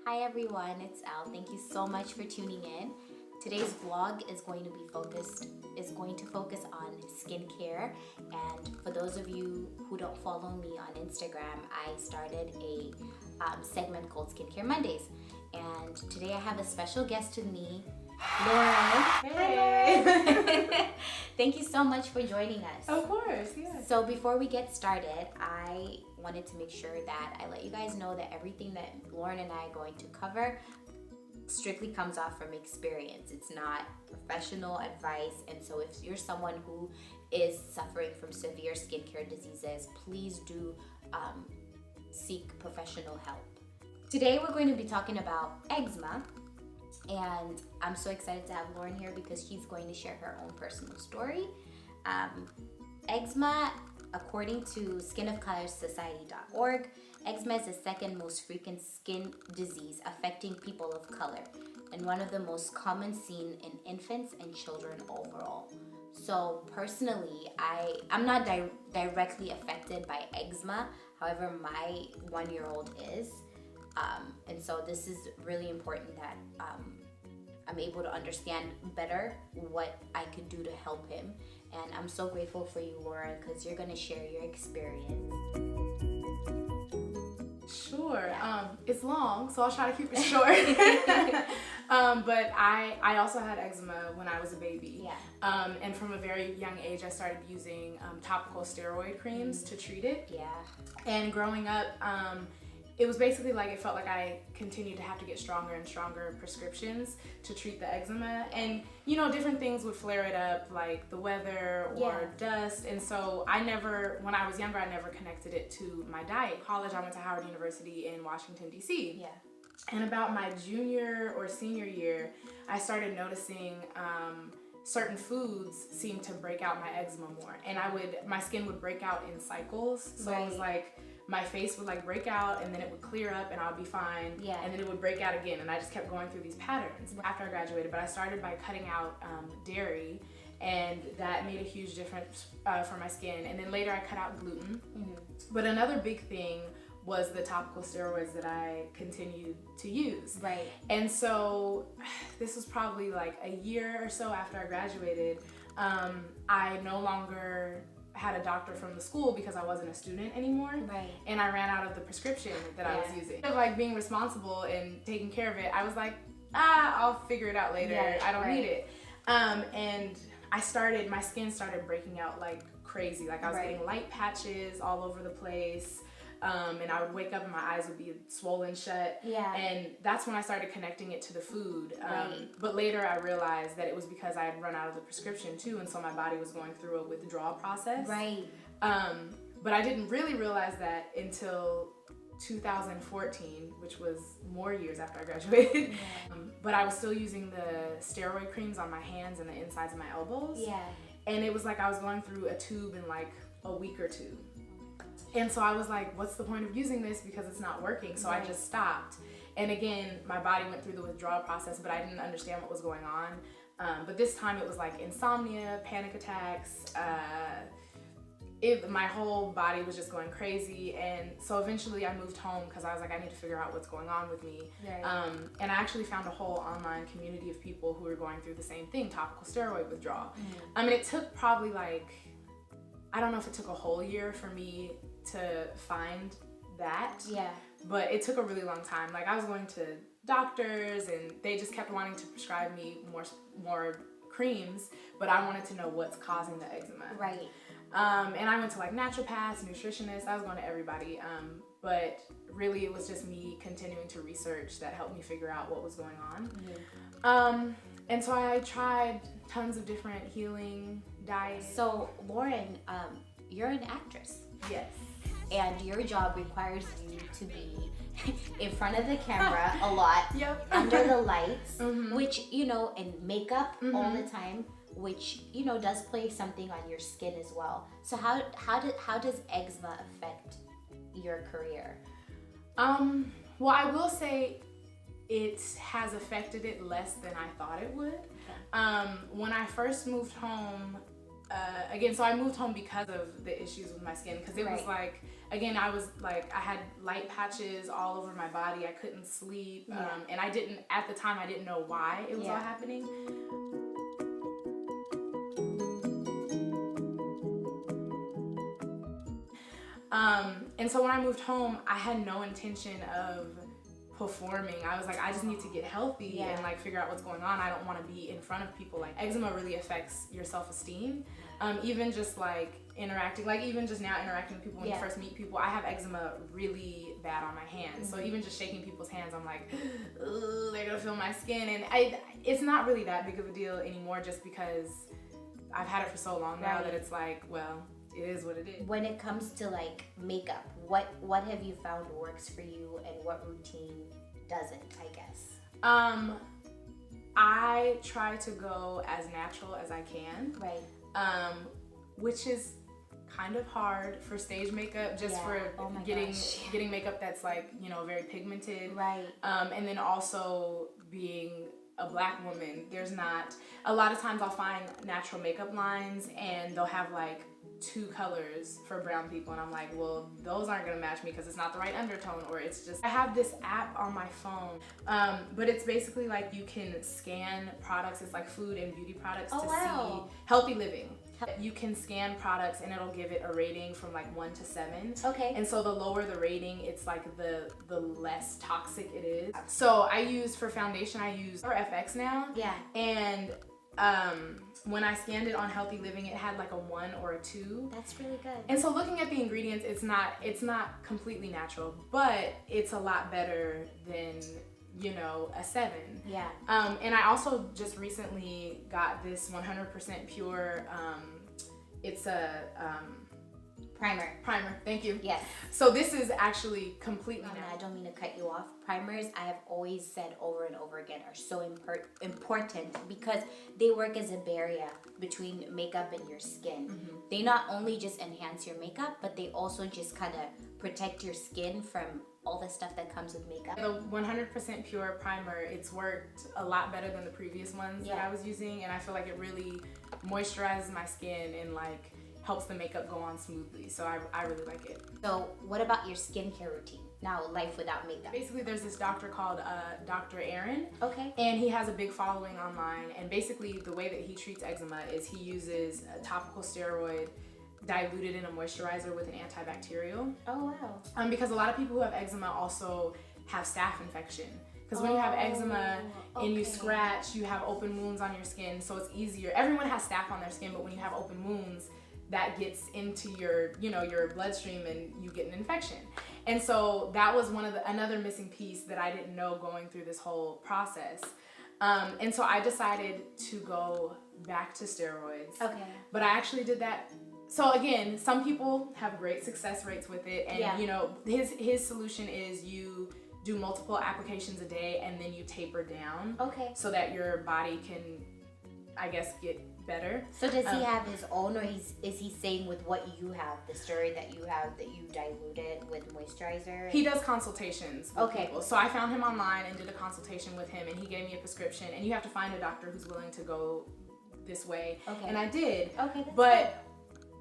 Hi everyone, it's Elle. Thank you so much for tuning in. Today's vlog is going to focus on skincare, and for those of you who don't follow me on Instagram, I started a segment called Skincare Mondays, and today I have a special guest with me, Lauren. Hey! Hi, Lauren. Thank you so much for joining us. Of course, yes. So before we get started, I wanted to make sure that I let you guys know that everything that Lauren and I are going to cover strictly comes off from experience. It's not professional advice, and so if you're someone who is suffering from severe skincare diseases, please do seek professional help. Today we're going to be talking about eczema, and I'm so excited to have Lauren here because she's going to share her own personal story. Eczema, according to skinofcolorsociety.org, eczema is the second most frequent skin disease affecting people of color and one of the most common seen in infants and children overall. So personally, I'm not directly affected by eczema, however my 1-year-old is. And so this is really important that I'm able to understand better what I could do to help him. And I'm so grateful for you, Laura, because you're going to share your experience. Sure. It's long, so I'll try to keep it short. But I also had eczema when I was a baby. Yeah. And from a very young age, I started using topical steroid creams to treat it. Yeah. And growing up, it was basically like it felt like I continued to have to get stronger and stronger prescriptions to treat the eczema, and different things would flare it up, like the weather or dust. And so when I was younger, I never connected it to my diet. College, I went to Howard University in Washington, D.C. Yeah. And about my junior or senior year, I started noticing certain foods seemed to break out my eczema more, and my skin would break out in cycles. So It was like my face would like break out and then it would clear up and I would be fine. Yeah. And then it would break out again, and I just kept going through these patterns after I graduated. But I started by cutting out dairy, and that made a huge difference for my skin. And then later I cut out gluten. Mm-hmm. But another big thing was the topical steroids that I continued to use. Right. And so this was probably like a year or so after I graduated. I no longer had a doctor from the school because I wasn't a student anymore. Right. And I ran out of the prescription that I was using. Instead of like being responsible and taking care of it, I was like, I'll figure it out later. Yeah, I don't need it. And my skin started breaking out like crazy. Like I was getting light patches all over the place. And I would wake up and my eyes would be swollen shut. Yeah. And that's when I started connecting it to the food. Right. But later I realized that it was because I had run out of the prescription too, and so my body was going through a withdrawal process. Right. But I didn't really realize that until 2014, which was more years after I graduated. Yeah. But I was still using the steroid creams on my hands and the insides of my elbows. Yeah. And it was like I was going through a tube in like a week or two. And so I was like, what's the point of using this, because it's not working? So I just stopped. And again, my body went through the withdrawal process, but I didn't understand what was going on. But this time it was like insomnia, panic attacks. My whole body was just going crazy. And so eventually I moved home because I was like, I need to figure out what's going on with me. Right. And I actually found a whole online community of people who were going through the same thing, topical steroid withdrawal. Mm-hmm. I mean, it took probably like, I don't know if it took a whole year for me to find that. Yeah. But it took a really long time. Like I was going to doctors and they just kept wanting to prescribe me more creams, but I wanted to know what's causing the eczema. Right. And I went to like naturopaths, nutritionists. I was going to everybody. But really it was just me continuing to research that helped me figure out what was going on. Mm-hmm. And so I tried tons of different healing diets. So Lauren, you're an actress. Yes. And your job requires you to be in front of the camera a lot, Yep. under the lights, Mm-hmm. which, and makeup all Mm-hmm. the time, which, does play something on your skin as well. So how does eczema affect your career? Well, I will say it has affected it less than I thought it would. Okay. When I first moved home, again, so I moved home because of the issues with my skin, because it was like, again, I was like, I had light patches all over my body. I couldn't sleep. And at the time, I didn't know why it was all happening. And so when I moved home, I had no intention of performing. I was like, I just need to get healthy and like figure out what's going on. I don't want to be in front of people. Like, eczema really affects your self-esteem. Even just like interacting, like even just now interacting with people when you first meet people. I have eczema really bad on my hands. So even just shaking people's hands, I'm like, ugh, they're gonna feel my skin. And it's not really that big of a deal anymore, just because I've had it for so long now that it's like, well, it is what it is. When it comes to like makeup, what have you found works for you and what routine doesn't, I guess? I try to go as natural as I can. Which is kind of hard for stage makeup, just for getting makeup that's like, you know, very pigmented. And then also being a Black woman, there's not, a lot of times I'll find natural makeup lines and they'll have like 2 colors for brown people, and I'm like, well, those aren't gonna match me because it's not the right undertone, or it's just, I have this app on my phone, but it's basically like you can scan products. It's like food and beauty products to see healthy living. You can scan products and it'll give it a rating from like 1 to 7. And so the lower the rating, it's like the less toxic it is. So I use, for foundation, I use FX now. And when I scanned it on Healthy Living, it had like a 1 or a 2. That's really good. And so looking at the ingredients, it's not completely natural, but it's a lot better than, you know, a 7. And I also just recently got this 100% pure, it's a primer. Thank you. Yes. So this is actually completely natural. I don't mean to cut you off. Primers, I have always said over and over again, are so important because they work as a barrier between makeup and your skin. They not only just enhance your makeup, but they also just kind of protect your skin from all the stuff that comes with makeup. The 100% pure primer, it's worked a lot better than the previous ones that I was using, and I feel like it really moisturizes my skin and like helps the makeup go on smoothly. So I really like it. So what about your skincare routine? Now, life without makeup. Basically, there's this doctor called Dr. Aaron. Okay. And he has a big following online. And basically, the way that he treats eczema is he uses a topical steroid diluted in a moisturizer with an antibacterial. Oh, wow. Because a lot of people who have eczema also have staph infection. Because when you have eczema and you scratch, you have open wounds on your skin, so it's easier. Everyone has staph on their skin, but when you have open wounds, that gets into your, you know, your bloodstream and you get an infection. And so that was another missing piece that I didn't know going through this whole process. And so I decided to go back to steroids. Okay. But I actually did that. So again, some people have great success rates with it, and you know, his solution is you do multiple applications a day and then you taper down. So that your body can, I guess, get better. So does he have his own, or is he saying with what you have, the steroid that you have, that you diluted with moisturizer? He does consultations with people. So I found him online and did a consultation with him, and he gave me a prescription, and you have to find a doctor who's willing to go this way. And I did. But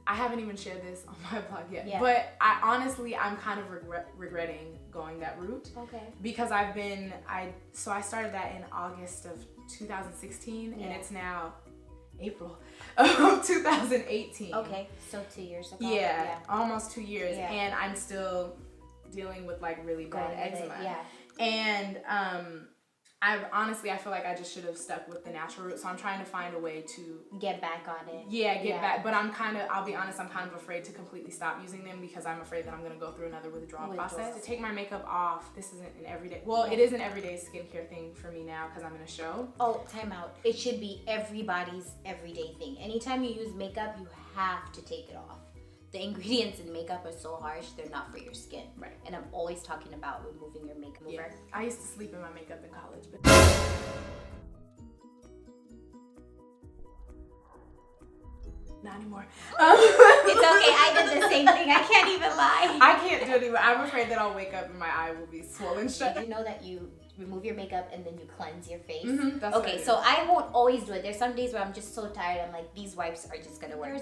I haven't even shared this on my blog yet. But I'm kind of regretting going that route. Because I started that in August of 2016, and it's now April of 2018. So 2 years ago. Almost 2 years, and I'm still dealing with like really bad eczema. And I feel like I just should have stuck with the natural route. So I'm trying to find a way to get back on it. Get back. But I'll be honest, I'm kind of afraid to completely stop using them because I'm afraid that I'm going to go through another withdrawal process. To take my makeup off, this isn't an everyday, it is an everyday skincare thing for me now because I'm in a show. Time out. It should be everybody's everyday thing. Anytime you use makeup, you have to take it off. The ingredients in makeup are so harsh, they're not for your skin. And I'm always talking about removing your makeup. I used to sleep in my makeup in college, but not anymore. It's okay, I did the same thing. I can't even lie. I can't do it anymore. I'm afraid that I'll wake up and my eye will be swollen shut. Did you know that you remove your makeup and then you cleanse your face. That's what I okay, do. so I won't always do it. There's some days where I'm just so tired. I'm like, these wipes are just gonna work.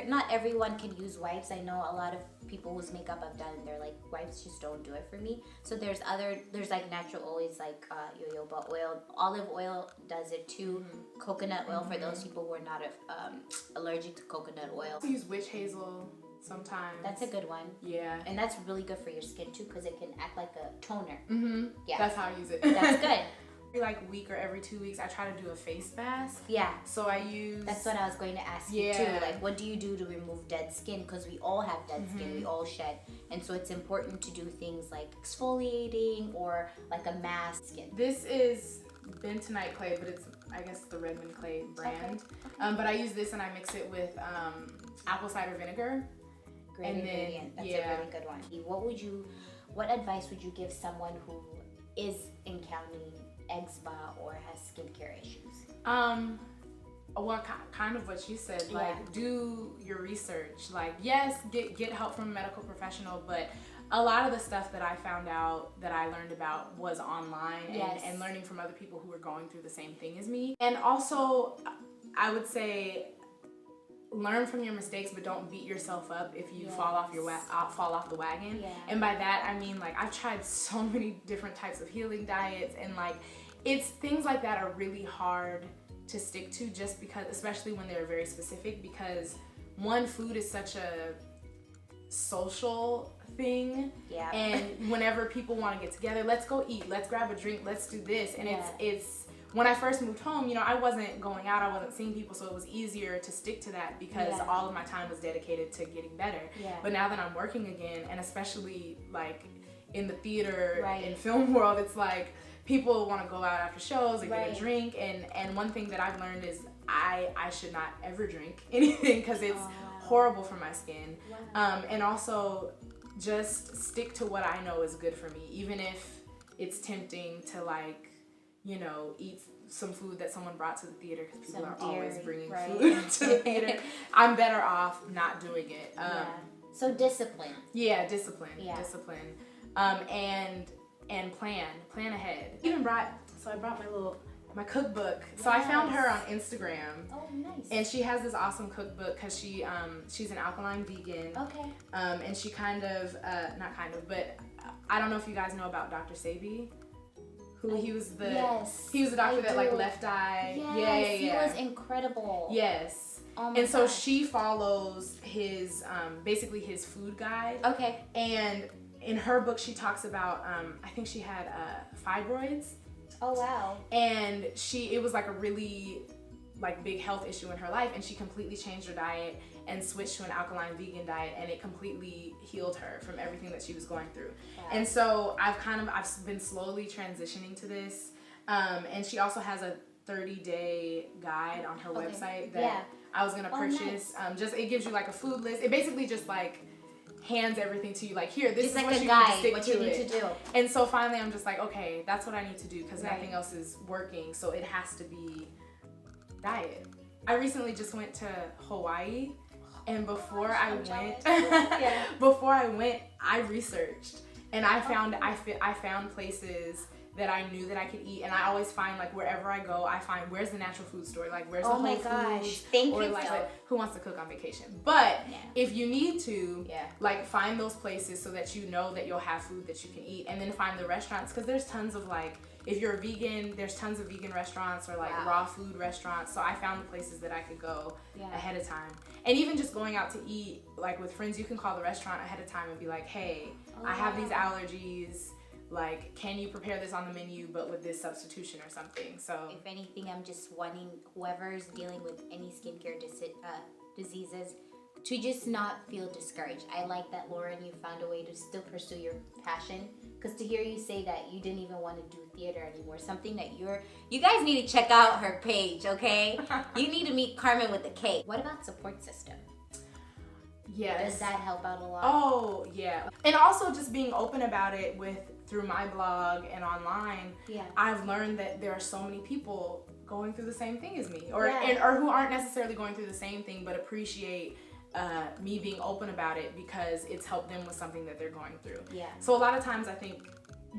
Not everyone can use wipes. I know a lot of people whose makeup I've done, they're like, wipes just don't do it for me. So there's like natural oils like jojoba oil. Olive oil does it too. Coconut oil for those people who are not allergic to coconut oil. I use witch hazel sometimes. That's a good one. Yeah. And that's really good for your skin too because it can act like a toner. Yeah. That's how I use it. That's good. Every like week or every 2 weeks, I try to do a face mask. Yeah. So I use... That's what I was going to ask you too. Like, what do you do to remove dead skin? Because we all have dead skin. We all shed. And so it's important to do things like exfoliating or like a mask skin. This is bentonite clay, but it's, I guess, the Redmond clay brand. Okay. But I use this and I mix it with apple cider vinegar. Great ingredient. That's a really good one. What advice would you give someone who is encountering eczema or has skincare issues? Well, kind of what you said. Like, do your research. Like, yes, get help from a medical professional, but a lot of the stuff that I found out, that I learned about, was online and learning from other people who were going through the same thing as me. And also, I would say, learn from your mistakes, but don't beat yourself up if you fall off the wagon. And by that I mean, like, I've tried so many different types of healing diets, and like, it's things like that are really hard to stick to, just because, especially when they're very specific, because one, food is such a social thing, and whenever people want to get together, let's go eat, let's grab a drink, let's do this, and it's when I first moved home, you know, I wasn't going out, I wasn't seeing people, so it was easier to stick to that because all of my time was dedicated to getting better. But now that I'm working again, and especially like in the theater and film world, it's like people want to go out after shows and get a drink, and one thing that I've learned is I should not ever drink anything because it's horrible for my skin. And also just stick to what I know is good for me, even if it's tempting to, like, you know, eat some food that someone brought to the theater, because people are always bringing food to the theater. I'm better off not doing it. So discipline. Discipline. And plan ahead. I brought my cookbook. So I found her on Instagram. Oh, nice. And she has this awesome cookbook because she's an alkaline vegan. Okay. And she but I don't know if you guys know about Dr. Sebi. He was the doctor that like Left Eye. He was incredible. Yes. Oh my and so gosh. she follows his basically his food guide. Okay. And in her book she talks about I think she had fibroids. Oh wow. And it was like a really like big health issue in her life, and she completely changed her diet and switched to an alkaline vegan diet, and it completely healed her from everything that she was going through. Wow. And so I've been slowly transitioning to this. And she also has a 30-day guide on her website that I was gonna purchase. Nice. It gives you like a food list. It basically just like hands everything to you, like, here, this is like what you need to stick to it. To do. And so finally I'm just like, okay, that's what I need to do, because nothing else is working, so it has to be diet. I recently just went to Hawaii, and before I went, I researched, and I found places that I knew that I could eat, and I always find, like, wherever I go, I find where's the natural food store, like where's the Whole Foods, or like who wants to cook on vacation. But if you need to, like, find those places so that you know that you'll have food that you can eat, and then find the restaurants, because there's tons of, like, if you're a vegan, there's tons of vegan restaurants or like raw food restaurants. So I found the places that I could go ahead of time. And even just going out to eat, like with friends, you can call the restaurant ahead of time and be like, hey, I have these allergies. Like, can you prepare this on the menu but with this substitution or something? So if anything, I'm just wanting whoever's dealing with any skincare diseases to just not feel discouraged. I like that, Lauren, you found a way to still pursue your passion. Because to hear you say that you didn't even want to do theater anymore, something that you guys need to check out her page, okay? You need to meet Carmen with the K. What about support system? Yes. Does that help out a lot? Oh, yeah. And also just being open about it through my blog and online. Yeah. I've learned that there are so many people going through the same thing as me, or who aren't necessarily going through the same thing, but appreciate me being open about it because it's helped them with something that they're going through. Yeah. So a lot of times I think,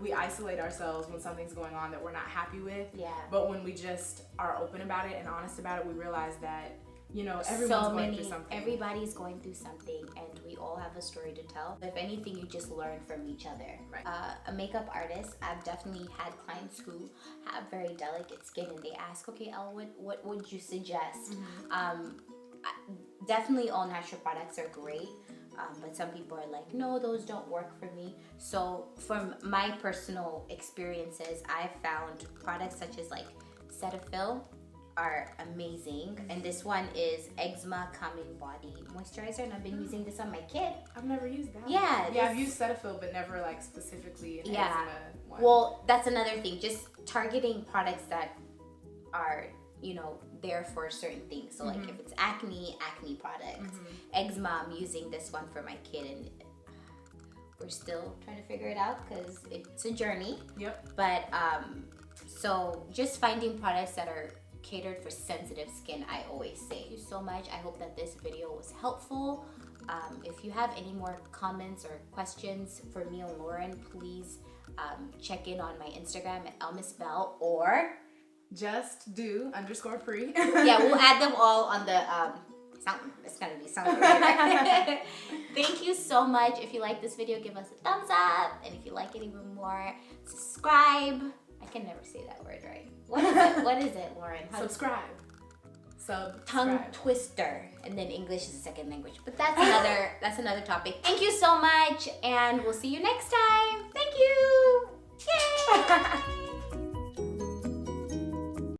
we isolate ourselves when something's going on that we're not happy with. Yeah. But when we just are open about it and honest about it, we realize that, you know, everyone's going through something. Everybody's going through something, and we all have a story to tell. If anything, you just learn from each other. Right. A makeup artist, I've definitely had clients who have very delicate skin, and they ask, okay, Elle, what would you suggest? Definitely all natural products are great. But some people are like, no, those don't work for me. So from my personal experiences, I've found products such as like Cetaphil are amazing. And this one is Eczema Calming Body Moisturizer, and I've been using this on my kid. I've never used that. Yeah. I've used Cetaphil, but never like specifically an eczema one. Well, that's another thing. Just targeting products that are, you know, there for certain things. So like if it's acne products. Eczema, I'm using this one for my kid, and we're still trying to figure it out because it's a journey. Yep. But so just finding products that are catered for sensitive skin, I always say. Thank you so much. I hope that this video was helpful. If you have any more comments or questions for me and Lauren, please check in on my Instagram at ElleMissBelle or Just do _pre. yeah, we'll add them all on the it's gonna be something. Thank you so much. If you like this video, give us a thumbs up, and if you like it even more, subscribe. I can never say that word right. What is it, Lauren? Subscribe. Tongue twister, and then English is a second language, but that's another topic. Thank you so much, and we'll see you next time. Thank you. Yay!